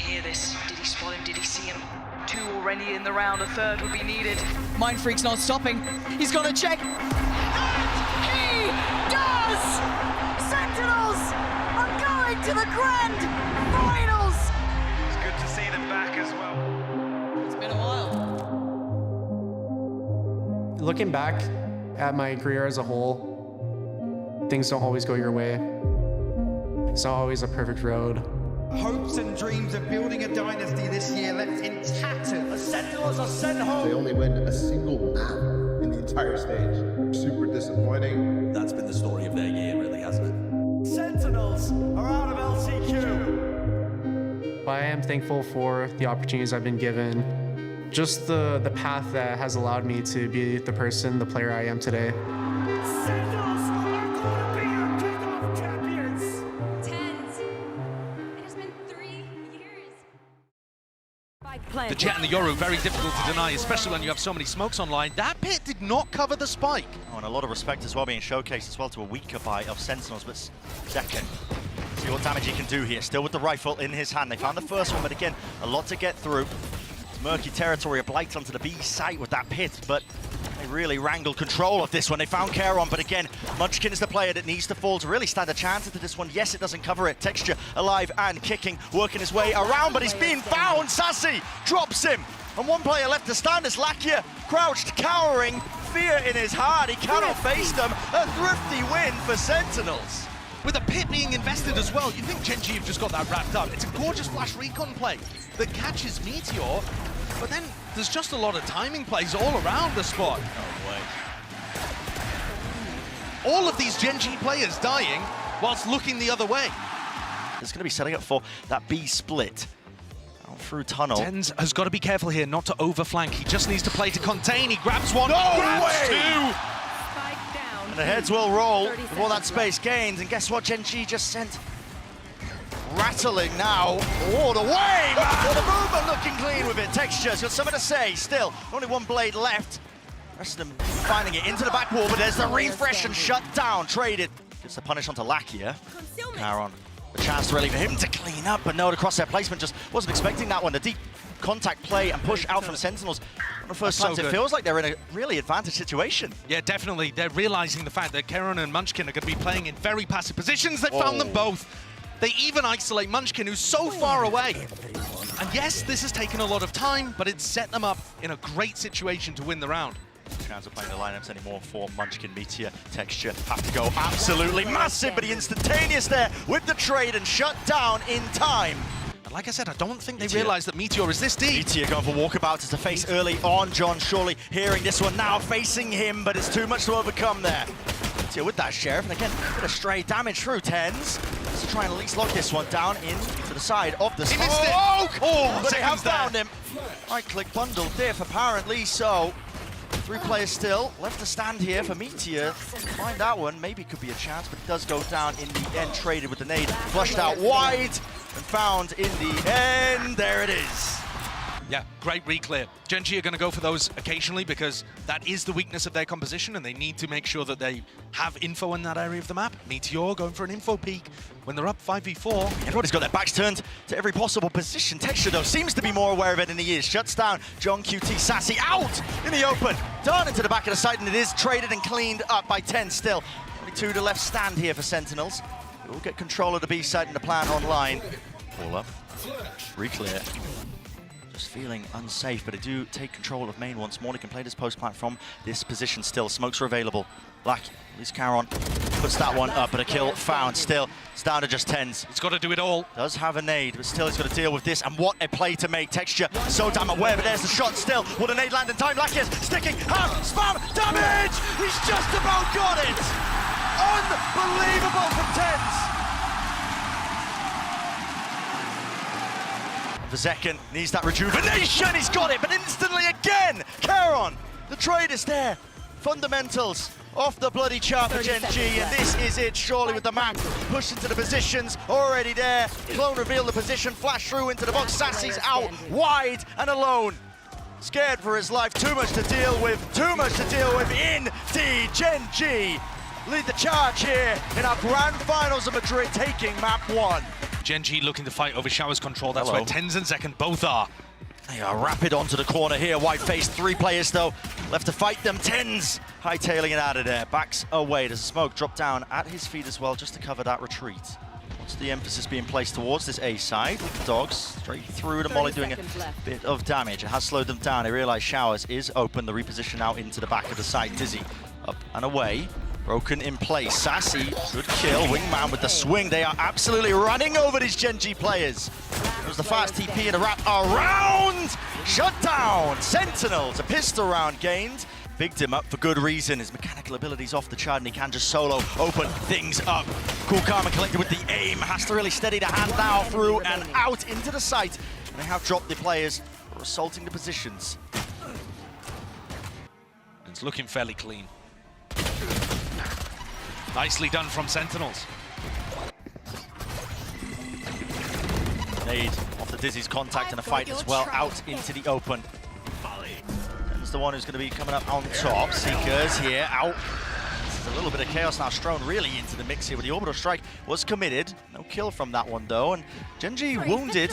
hear this? Did he spot him? Did he see him? 2 already in the round, a 3rd would be needed. Mind Freak's not stopping. He's got to check. And he does! Sentinels are going to the grand finals! It's good to see them back as well. It's been a while. Looking back at my career as a whole, things don't always go your way. It's not always a perfect road. Hopes and dreams of building a dynasty this year left in tatters. The Sentinels are sent home. They only win a single map in the entire stage. Super disappointing. That's been the story of their year, really, hasn't it? Sentinels are out of LCQ. But I am thankful for the opportunities I've been given. Just the path that has allowed me to be the person, the player I am today. Sentinels are going to be your kickoff champions. TenZ. It has been 3 years. The Jet and the Yoru, very difficult to deny, especially when you have so many smokes online. That pit did not cover the spike. Oh, and a lot of respect as well being showcased as well to a weaker buy of Sentinels, but second. See what damage he can do here. Still with the rifle in his hand. They found the first one, but again, a lot to get through. It's murky territory, a blight onto the B site with that pit, but they really wrangled control of this one. They found Charon, but again, Munchkin is the player that needs to fall to really stand a chance into this one. Yes, it doesn't cover it. Texture alive and kicking, working his way around, but he's being found. Sassy drops him, and one player left to stand as Lakia crouched, cowering, fear in his heart. He cannot face them. A thrifty win for Sentinels. With a pit being invested as well, you think TenZ have just got that wrapped up. It's a gorgeous flash recon play that catches Meteor, but then there's just a lot of timing plays all around the spot. No way. All of these TenZ players dying whilst looking the other way. It's going to be setting up for that B split. Out through tunnel. TenZ has got to be careful here not to overflank. He just needs to play to contain. He grabs one, No grabs way! 2. And the heads will roll before that space gains. And guess what? TenZ just sent rattling now. All the way! Oh, the movement looking clean with it. Texture's got something to say. Still, only one blade left. Rest of them finding it into the back wall, but there's the refresh and shut down. Traded. Gets the punish onto Lakia. Charon, the chance really for him to clean up, but no, the crosshair placement just wasn't expecting that one. The deep contact play and push out from Sentinels. On the first glance, it feels like they're in a really advantaged situation. Yeah, definitely. They're realizing the fact that Charon and Munchkin are going to be playing in very passive positions. They found them both. They even isolate Munchkin, who's so far away. And yes, this has taken a lot of time, but it's set them up in a great situation to win the round. Chance of playing the lineups anymore for Munchkin. Meteor, Texture have to go absolutely massive, but he instantaneous there with the trade and shut down in time. And like I said, I don't think they realize that Meteor is this deep. Meteor going for walkabouts as a face early on. John surely hearing this one now, facing him, but it's too much to overcome there. Meteor with that Sheriff, and again, a bit of stray damage through TenZ. Let's try and at least lock this one down into the side of the smoke. Oh, but they have found him. Right-click bundle diff, apparently so. 3 players still left to stand here for Meteor. Find that one, maybe could be a chance, but it does go down in the end. Traded with the nade, flushed out wide, and found in the end. There it is. Yeah, great reclear. TenZ are going to go for those occasionally because that is the weakness of their composition, and they need to make sure that they have info in that area of the map. Meteor going for an info peek when they're up 5v4. Everybody's got their backs turned to every possible position. Texture, though, seems to be more aware of it than he is. Shuts down John QT. Sassy out in the open. Done into the back of the site, and it is traded and cleaned up by TenZ still. Only 2 to left stand here for Sentinels. We'll get control of the B site and the plan online. All up. Reclear. Just feeling unsafe, but they do take control of main once more. They can play this post plant from this position still. Smokes are available. Black, at least Charon puts that one up, but a kill found still. It's down to just TenZ. He's got to do it all. Does have a nade, but still he's got to deal with this. And what a play to make. Texture so damn aware, but there's the shot still. Will the nade land in time? Lakia's sticking. Spam damage! He's just about got it! Unbelievable from TenZ. Vezekin needs that rejuvenation, he's got it, but instantly again, Charon, the trade is there. Fundamentals off the bloody chart for TenZ, and this is it, surely with the map pushed into the positions, already there. Clone revealed the position, flash through into the box, Sassy's out, wide and alone. Scared for his life, too much to deal with, indeed. TenZ lead the charge here in our grand finals of Madrid, taking map 1. TenZ looking to fight over Shower's control. That's Hello. where TenZ and Zekken both are. They are rapid onto the corner here. White face, 3 players though left to fight them. TenZ hightailing it out of there. Backs away. Does a smoke drop down at his feet as well just to cover that retreat? What's the emphasis being placed towards this A side? With the dogs straight through to Molly doing a bit of damage. It has slowed them down. They realize Showers is open. The reposition out into the back of the site. Dizzy up and away. Broken in place. Sassy, good kill. Wingman with the swing. They are absolutely running over these TenZ players. It was the fast TP and a wrap around. Shut down. Sentinels, a pistol round gained. Bigged him up for good reason. His mechanical ability's off the chart and he can just solo open things up. Cool, calm and collected with the aim. Has to really steady the hand now through and out into the site. And they have dropped the players for assaulting the positions. It's looking fairly clean. Nicely done from Sentinels. Nade off the Dizzy's contact and a fight as well out into the open. That's the one who's going to be coming up on top. Seekers here out. This is a little bit of chaos now. Strone really into the mix here with the orbital strike. Was committed. No kill from that one though. And TenZ wounded.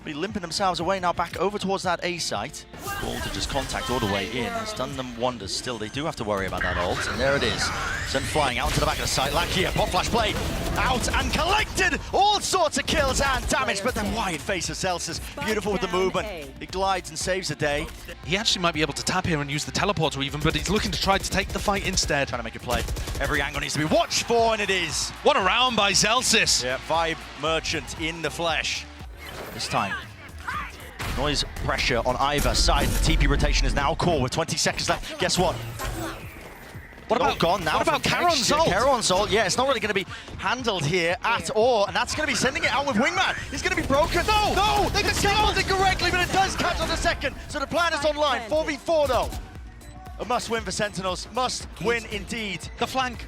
Be limping themselves away now back over towards that A site. Ball to just contact all the way in. Has done them wonders. Still, they do have to worry about that ult. And there it is. Sent flying out to the back of the site. Lakia, pop flash play. Out and collected. All sorts of kills and damage. But then wide face of Celsius. Beautiful with the movement. He glides and saves the day. He actually might be able to tap here and use the teleporter even, but he's looking to try to take the fight instead. Trying to make a play. Every angle needs to be watched for, and it is. What a round by Celsius. Yeah, Vibe Merchant in the flesh. This time. Noise pressure on either side. The TP rotation is now core with 20 seconds left. Guess what? What about gone now? What about Charon's ult? Charon's ult, yeah, it's not really going to be handled here at all, and that's going to be sending it out with Wingman. He's going to be broken. No, they can scaled it correctly, but it does catch on the second. So the plan is online. 4v4 though. A must win for Sentinels. Must win indeed. The flank.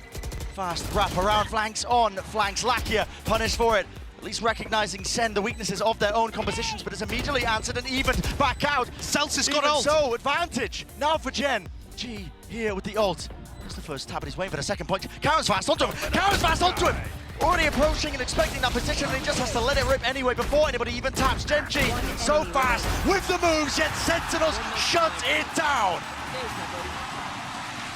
Fast wrap around, flanks on, flanks Lakia, punished for it. At least recognizing the weaknesses of their own compositions, but it's immediately answered and evened back out. Celsius got Even ult. so, advantage now for Gen. G here with the ult. That's the first tap, but he's waiting for the second point. Karen's fast onto him. Karen's fast onto him. Already approaching and expecting that position, and he just has to let it rip anyway before anybody even taps. Gen G so fast with the moves, yet Sentinels shuts it down.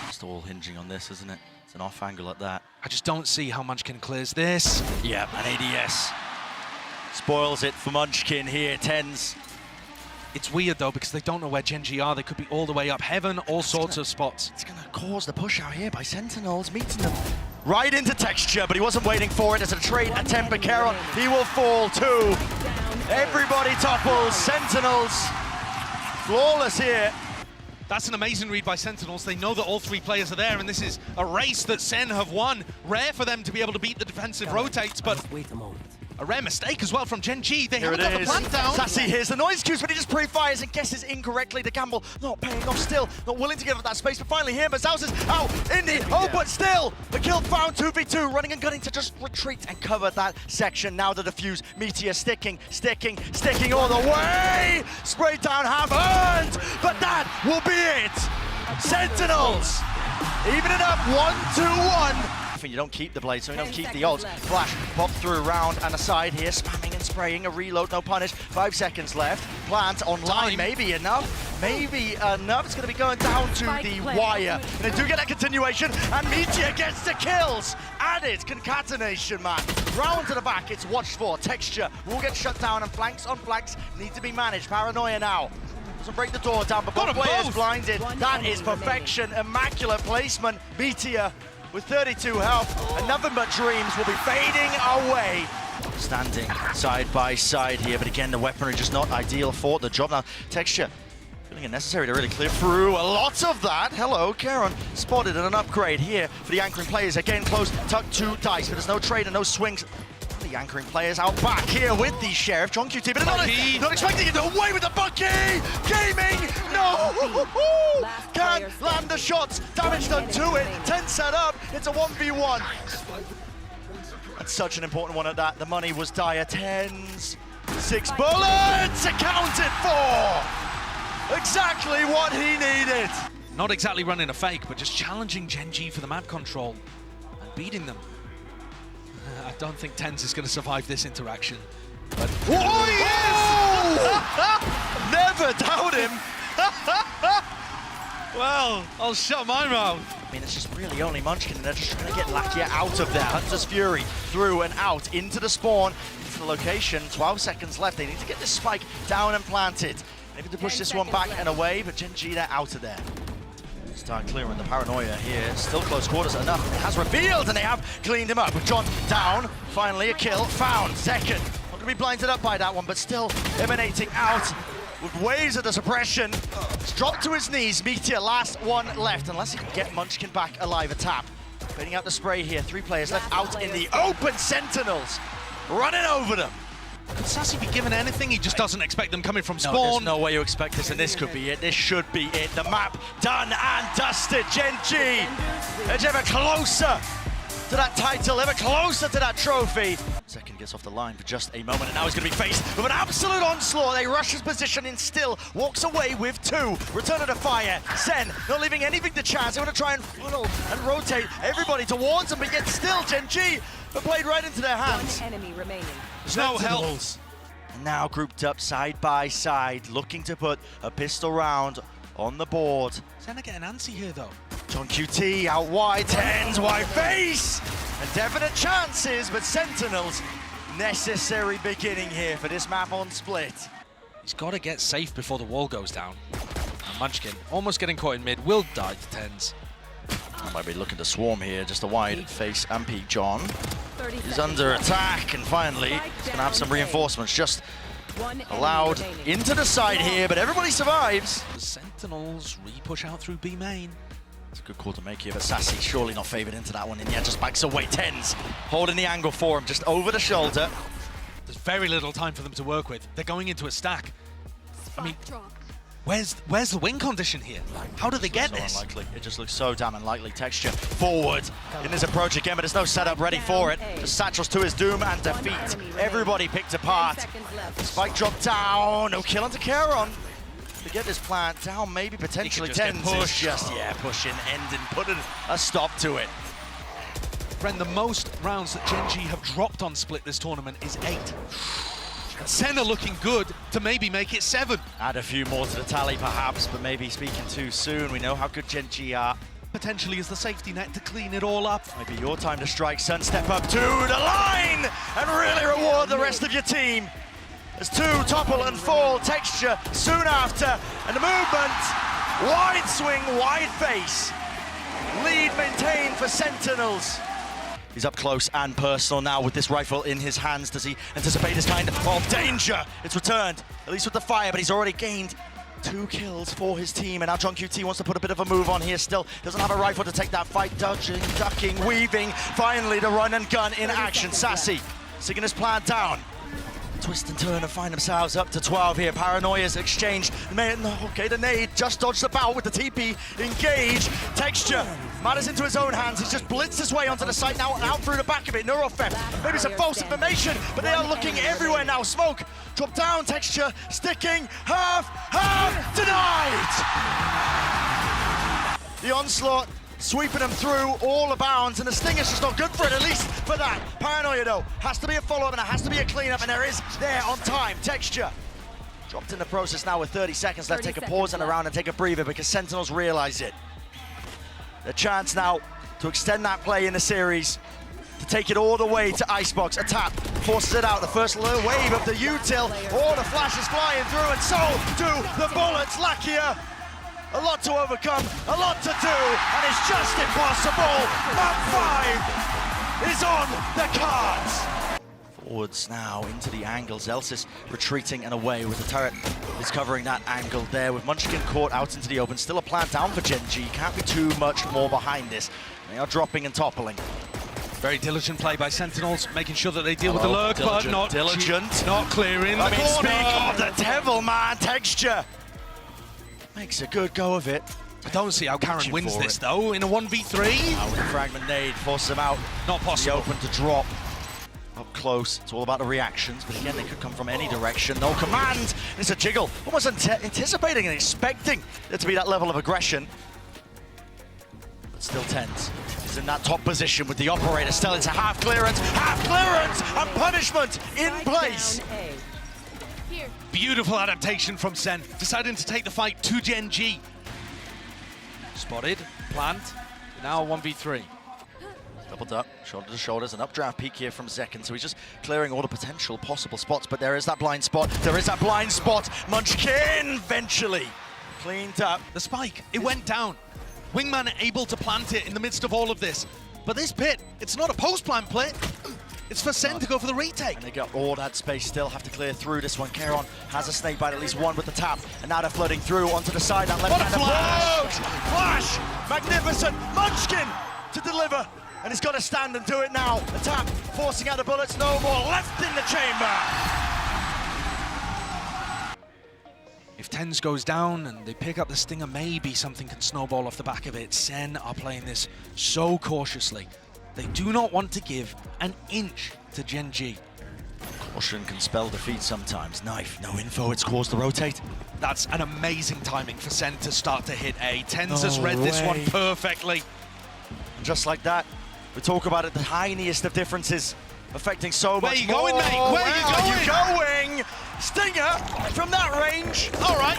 It's all hinging on this, isn't it? It's an off angle at that. I just don't see how Munchkin clears this. Yeah, an ADS. Spoils it for Munchkin here, TenZ. It's weird though, because they don't know where TenZ are. They could be all the way up heaven, all sorts of spots. It's gonna cause the push out here by Sentinels, meeting them right into texture, but he wasn't waiting for it. As a trade attempt by Charon, he will fall too. Everybody topples, Sentinels. Flawless here. That's an amazing read by Sentinels. They know that all 3 players are there, and this is a race that Sen have won. Rare for them to be able to beat the defensive rotates, but a rare mistake as well from TenZ. They haven't got the plant down. Sassy hears the noise cues, but he just pre-fires and guesses incorrectly. The gamble not paying off still, not willing to give up that space, but finally here, Mazaus is out in the open still. The kill found 2v2, running and gunning to just retreat and cover that section. Now the defuse, Meteor sticking all the way. Spray down, have earned, but that will be it. Sentinels, even it up 1-2-1. You don't keep the blade, so you don't keep the ult. Flash, pop through round and aside here, spamming and spraying, a reload, no punish. 5 seconds left. Plant online, maybe enough. Maybe enough. It's going to be going down to the wire. And they do get a continuation, and Meteor gets the kills. Added concatenation, man. Round to the back, it's watched for. Texture will get shut down, and flanks on flanks need to be managed. Paranoia now. Doesn't break the door down, but both players blinded. That is perfection, immaculate placement. Meteor with 32 health, and nothing but dreams will be fading away. Standing side by side here, but again, the weaponry just not ideal for the job. Now, Texture feeling it necessary to really clear through a lot of that. Hello, Charon spotted and an upgrade here for the anchoring players. Again, close, tuck 2 dice, but there's no trade and no swings. The anchoring players out back here with the Sheriff, John QT, but not expecting it away with the Bucky! Gaming! No! Can't land the shots, damage done to it, 10 set up, it's a 1v1. That's such an important one at that, the money was dire, TenZ, 6 bullets accounted for! Exactly what he needed! Not exactly running a fake, but just challenging TenZ for the map control and beating them. don't think TenZ is going to survive this interaction. But Oh, yes! Never doubt him. well, I'll shut my mouth. I mean, it's just really only Munchkin, and they're just trying to get Lakia out of there. Hunter's Fury through and out into the spawn, into the location. 12 seconds left. They need to get this spike down and planted. Maybe to push this one back and away, but TenZ, they're out of there. Start clearing the paranoia here. Still close quarters enough. It has revealed, and they have cleaned him up. With John down, finally a kill found. Second. Not going to be blinded up by that one, but still emanating out with waves of the suppression. It's dropped to his knees. Meteor, last one left, unless he can get Munchkin back alive. A tap. Fading out the spray here. 3 players left out in the open. Sentinels running over them. Could Sassy be given anything? He just doesn't expect them coming from spawn. No, there's no way you expect this, and this could be it. This should be it. The map done and dusted. TenZ edge ever closer to that title, ever closer to that trophy. Second gets off the line for just a moment, and now he's going to be faced with an absolute onslaught. They rush his position in, still walks away with 2. Return of the fire. Sen not leaving anything to chance. They want to try and funnel and rotate everybody towards him, but yet still TenZ are played right into their hands. One enemy remaining. There's no help. And now grouped up side by side, looking to put a pistol round on the board. Senna getting antsy here, though. John QT out wide, TenZ wide face! And definite chances, but Sentinels, necessary beginning here for this map on Split. He's got to get safe before the wall goes down. And Munchkin, almost getting caught in mid, will die to TenZ. I might be looking to swarm here, just a wide face and peek. John is under attack, and finally he's going to have some reinforcements just allowed into the side here, but everybody survives. The Sentinels re-push out through B main. It's a good call to make here, but Sassy surely not favoured into that one, and yeah, just backs away. TenZ holding the angle for him, just over the shoulder. There's very little time for them to work with. They're going into a stack. I mean, where's the win condition here? How do they get this? Unlikely. It just looks so damn unlikely. Texture forward in his approach again, but there's no setup ready for it. Just satchels to his doom and defeat. Everybody picked apart. Spike drop down. No kill onto Charon. To get this plant down, maybe potentially TenZ is just, pushing, ending, putting a stop to it. Friend, the most rounds that TenZ have dropped on Split this tournament is 8. Senna looking good to maybe make it 7. Add a few more to the tally perhaps, but maybe speaking too soon. We know how good TenZ are. Potentially as the safety net to clean it all up. Maybe your time to strike, Sun. Step up to the line and really reward the rest of your team. As 2 topple and fall. Texture soon after, and the movement, wide swing, wide face. Lead maintained for Sentinels. He's up close and personal now with this rifle in his hands. Does he anticipate this kind of danger? It's returned, at least with the fire, but he's already gained 2 kills for his team. And now John QT wants to put a bit of a move on here still. Doesn't have a rifle to take that fight. Dodging, ducking, weaving. Finally, the run and gun in action. Sassy, singing his plan down. Twist and turn and find themselves up to 12 here. Paranoia's exchanged. Okay, the nade just dodged the bow with the TP. Engage. Texture matters into his own hands. He's just blitzed his way onto the site now and out through the back of it. Neurofem. Maybe some false information, but they are looking everywhere now. Smoke. Drop down. Texture. Sticking. Half. Denied. The onslaught. Sweeping them through all the bounds, and the Stinger's just not good for it, at least for that. Paranoia, though, has to be a follow-up, and it has to be a clean-up, and there is there on time. Texture dropped in the process now with 30 seconds left. Take a pause in the round and take a breather because Sentinels realize it. The chance now to extend that play in the series, to take it all the way to Icebox. A tap forces it out. The first wave of the util. Oh, the flash is flying through, and so do the bullets. Lakia. A lot to overcome, a lot to do, and it's just impossible. Map 5 is on the cards. Forwards now into the angle. Zelsis retreating and away with the turret is covering that angle there with Munchkin caught out into the open. Still a plant down for TenZ. Can't be too much more behind this. They are dropping and toppling. Very diligent play by Sentinels, making sure that they deal with the lurk, but not clearing the corner. Speak of the devil, man. Texture makes a good go of it. I don't see how Karen wins this, though, in a 1v3. Now with a fragment nade, forces him out. Not possible. Open to drop. Up close, it's all about the reactions, but again, they could come from any direction. No command, it's a jiggle. Almost anticipating and expecting there to be that level of aggression. But still TenZ is in that top position with the operator still into half clearance, and punishment in place. Beautiful adaptation from Sen, deciding to take the fight to TenZ. Spotted, plant, now 1v3. Doubled up, shoulder to shoulders, an updraft peak here from Zekken, so he's just clearing all the potential possible spots, but there is that blind spot, Munchkin eventually cleaned up. The spike, it went down. Wingman able to plant it in the midst of all of this. But this pit, it's not a post-plant play. It's for Sen to go for the retake. And they got all that space, still have to clear through this one. Keron has a snake bite, at least one with the tap, and now they're floating through onto the side. That What a left flash! Magnificent! Munchkin to deliver, and he's got to stand and do it now. The tap, forcing out the bullets, no more, left in the chamber. If TenZ goes down and they pick up the Stinger, maybe something can snowball off the back of it. Sen are playing this so cautiously. They do not want to give an inch to TenZ. Caution can spell defeat sometimes. Knife, no info, it's caused to rotate. That's an amazing timing for Sen to start to hit A. TenZ has read this one perfectly. Just like that, we talk about it, the tiniest of differences affecting so much Where you going, mate? Where are you going? Stinger from that range. All right.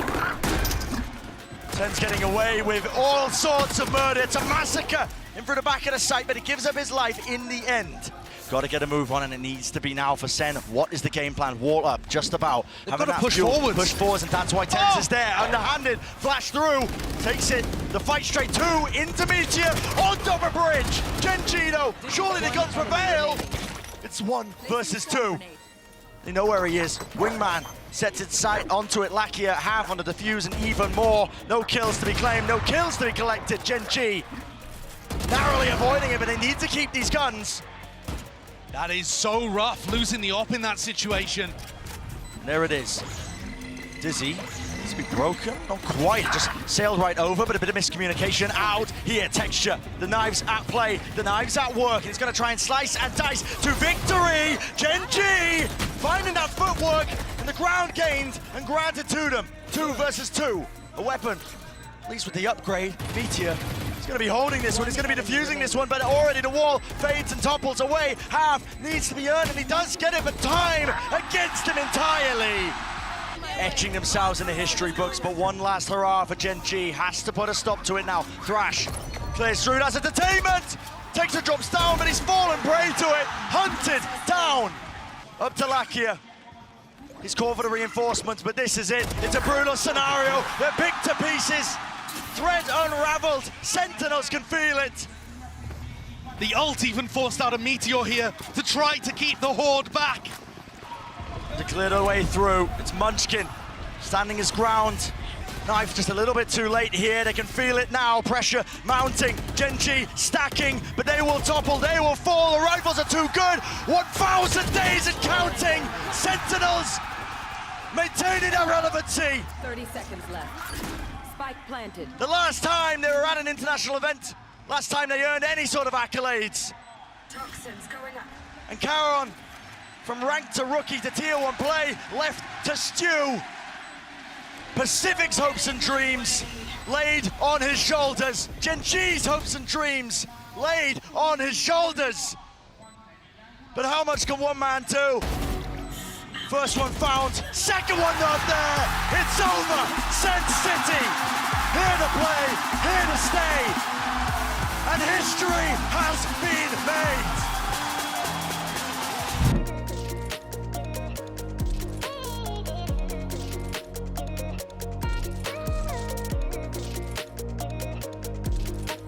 TenZ getting away with all sorts of murder. It's a massacre in front of the back of the site, but he gives up his life in the end. Got to get a move on, and it needs to be now for Sen. What is the game plan? Wall up, just about. They've got to push forwards. Push forwards, and that's why TenZ is there. Underhanded, flash through, takes it. The fight straight to into Meteor on top of bridge. TenZ, though, surely the guns prevail. It's 1 versus 2. They know where he is. Wingman sets its sight onto it. Lakia half on the defuse and even more. No kills to be claimed, no kills to be collected. TenZ narrowly avoiding it, but they need to keep these guns. That is so rough, losing the op in that situation. There it is. Dizzy needs to be broken. Not quite, just sailed right over, but a bit of miscommunication out here. Texture, the knife's at play, the knife's at work, and he's gonna try and slice and dice to victory. TenZ finding that footwork and the ground gained and granted to them. 2 versus 2, a weapon, at least with the upgrade. Meteor, he's gonna be holding this one, he's gonna be defusing this one, but already the wall fades and topples away. Half needs to be earned, and he does get it, but time against him entirely. Etching themselves in the history books, but one last hurrah for TenZ. Has to put a stop to it now. Thrash clears through, that's entertainment! Takes a drops down, but he's fallen prey to it. Hunted down. Up to Lakia. He's called for the reinforcements, but this is it. It's a brutal scenario. They're picked to pieces. Thread unraveled. Sentinels can feel it. The ult even forced out a Meteor here to try to keep the Horde back. To clear their way through, it's Munchkin standing his ground. Knife just a little bit too late here. They can feel it now. Pressure mounting. TenZ stacking, but they will topple. They will fall. The rifles are too good. 1,000 days and counting. Sentinels maintaining their relevancy. 30 seconds left. Spike planted. The last time they were at an international event, last time they earned any sort of accolades. Toxins going up. And Keron, from rank to rookie to tier 1 play, left to stew. Pacific's hopes and dreams laid on his shoulders. TenZ's hopes and dreams laid on his shoulders. But how much can one man do? First one found, second one not there. It's over. Sen City, here to play, here to stay. And history has been made.